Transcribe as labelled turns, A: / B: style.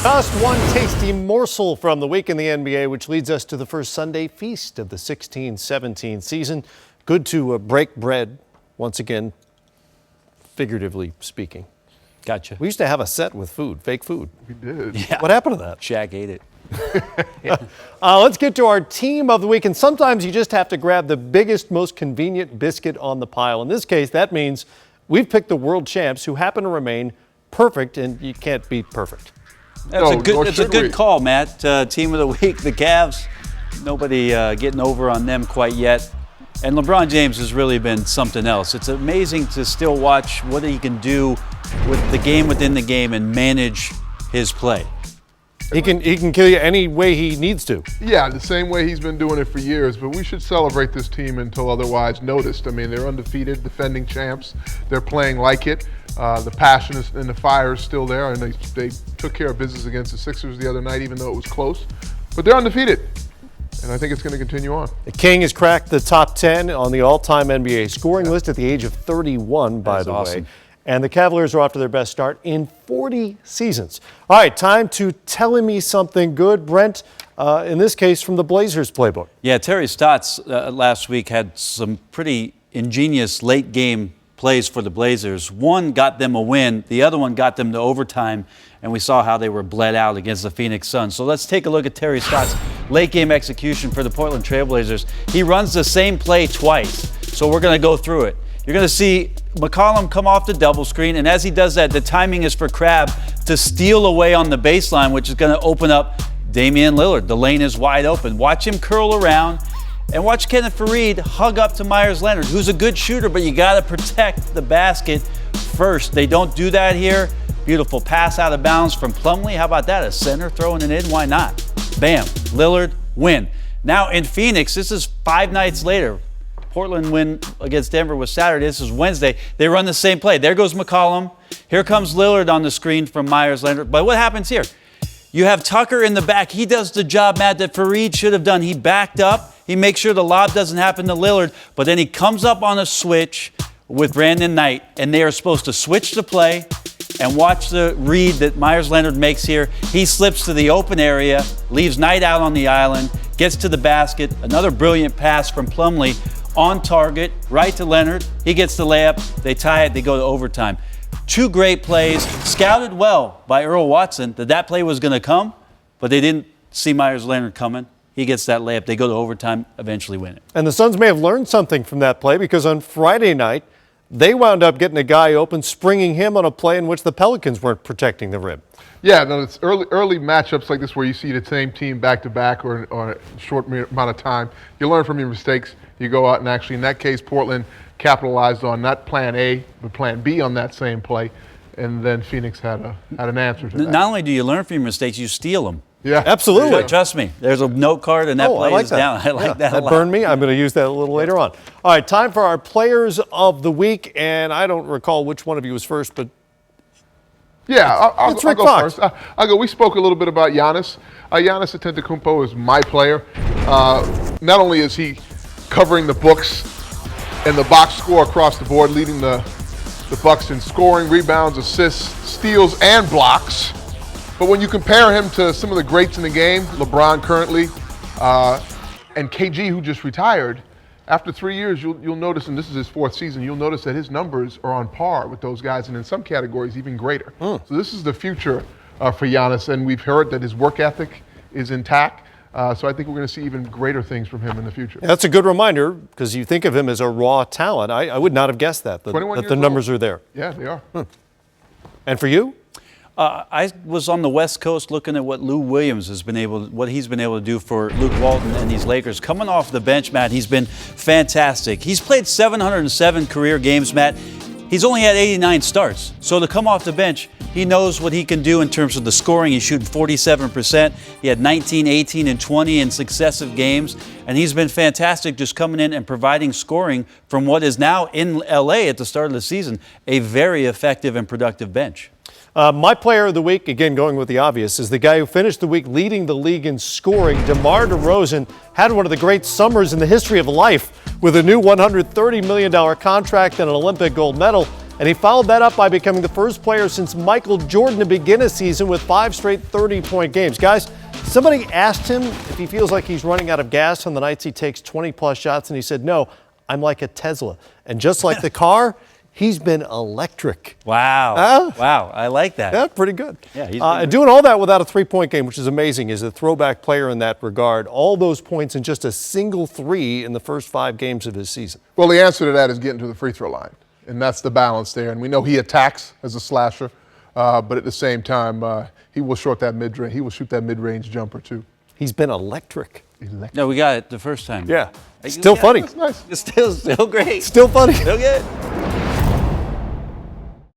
A: Just one tasty morsel from the week in the NBA, which leads us to the first Sunday feast of the 16-17 season. Good to break bread once again, figuratively speaking.
B: Gotcha.
A: We used to have a set with food, fake food.
C: We did.
B: Yeah.
A: What happened to that?
B: Shaq ate it.
A: Let's get to our team of the week. And sometimes you just have to grab the biggest, most convenient biscuit on the pile. In this case, that means we've picked the world champs who happen to remain perfect, and you can't beat perfect.
B: That's a good call, Matt. Team of the week, the Cavs. Nobody getting over on them quite yet. And LeBron James has really been something else. It's amazing to still watch what he can do with the game within the game and manage his play.
A: He can kill you any way he needs to.
C: Yeah, the same way he's been doing it for years. But we should celebrate this team until otherwise noticed. I mean, they're undefeated, defending champs. They're playing like it. The passion and the fire is still there, and they took care of business against the Sixers the other night, even though it was close. But they're undefeated, and I think it's going to continue on.
A: The King has cracked the top 10 on the all-time NBA scoring list at the age of 31, by the way. And the Cavaliers are off to their best start in 40 seasons. All right, time to tell me something good. Brent, in this case, from the Blazers playbook.
B: Yeah, Terry Stotts last week had some pretty ingenious late-game plays for the Blazers. One got them a win. The other one got them to overtime, and we saw how they were bled out against the Phoenix Suns. So let's take a look at Terry Stotts' late-game execution for the Portland Trail Blazers. He runs the same play twice, so we're going to go through it. You're going to see McCollum come off the double screen, and as he does that, the timing is for Crabbe to steal away on the baseline, which is going to open up Damian Lillard. The lane is wide open. Watch him curl around, and watch Kenneth Faried hug up to Myers Leonard, who's a good shooter, but you got to protect the basket first. They don't do that here. Beautiful pass out of bounds from Plumlee. How about that? A center throwing it in. Why not? Bam. Lillard, win. Now in Phoenix, this is 5 nights later. Portland win against Denver was Saturday. This is Wednesday. They run the same play. There goes McCollum. Here comes Lillard on the screen from Myers Leonard. But what happens here? You have Tucker in the back. He does the job, Matt, that Faried should have done. He backed up. He makes sure the lob doesn't happen to Lillard. But then he comes up on a switch with Brandon Knight, and they are supposed to switch the play and watch the read that Myers Leonard makes here. He slips to the open area, leaves Knight out on the island, gets to the basket. Another brilliant pass from Plumlee. On target, right to Leonard. He gets the layup. They tie it. They go to overtime. 2 great plays, scouted well by Earl Watson that play was going to come, but they didn't see Myers Leonard coming. He gets that layup. They go to overtime, eventually win it.
A: And the Suns may have learned something from that play, because on Friday night, they wound up getting a guy open, springing him on a play in which the Pelicans weren't protecting the rim.
C: Yeah, no, it's early matchups like this where you see the same team back-to-back or a short amount of time. You learn from your mistakes. You go out and actually, in that case, Portland capitalized on not plan A, but plan B on that same play, and then Phoenix had an answer to that.
B: Not only do you learn from your mistakes, you steal them.
C: Yeah,
A: absolutely.
B: Trust me, there's a note card, and that play is down. I like that a lot.
A: That burned me. I'm going to use that a little later on. All right, time for our players of the week, and I don't recall which one of you was first, but
C: yeah, I'll go
A: Fox.
C: first. I'll go. We spoke a little bit about Giannis. Giannis Antetokounmpo is my player. Not only is he covering the books and the box score across the board, leading the Bucks in scoring, rebounds, assists, steals, and blocks. But when you compare him to some of the greats in the game, LeBron currently, and KG, who just retired, after 3 years, you'll notice, and this is his 4th season, you'll notice that his numbers are on par with those guys, and in some categories, even greater. So this is the future for Giannis, and we've heard that his work ethic is intact. So I think we're going to see even greater things from him in the future.
A: Yeah, that's a good reminder, because you think of him as a raw talent. I would not have guessed that the numbers are there.
C: Yeah, they are.
A: And for you?
B: I was on the West Coast looking at what Lou Williams has been what he's been able to do for Luke Walton and these Lakers. Coming off the bench, Matt, he's been fantastic. He's played 707 career games, Matt. He's only had 89 starts. So to come off the bench, he knows what he can do in terms of the scoring. He's shooting 47%. He had 19, 18, and 20 in successive games. And he's been fantastic just coming in and providing scoring from what is now in LA at the start of the season, a very effective and productive bench.
A: My player of the week, again going with the obvious, is the guy who finished the week leading the league in scoring. DeMar DeRozan had one of the great summers in the history of life with a new $130 million contract and an Olympic gold medal. And he followed that up by becoming the first player since Michael Jordan to begin a season with 5 straight 30-point games. Guys, somebody asked him if he feels like he's running out of gas on the nights he takes 20-plus shots, and he said, no, I'm like a Tesla. And just like the car, he's been electric.
B: Wow. Wow, I like that.
A: Yeah, pretty good.
B: Yeah, he's
A: and doing all that without a three-point game, which is amazing, is a throwback player in that regard. All those points in just a single 3 in the first 5 games of his season.
C: Well, the answer to that is getting to the free throw line. And that's the balance there. And we know he attacks as a slasher, but at the same time, he will shoot that mid-range jumper too.
A: He's been electric.
B: No, we got it the first time.
A: Yeah. Still funny.
C: That's nice.
B: It's still great.
A: Still funny.
B: Still good.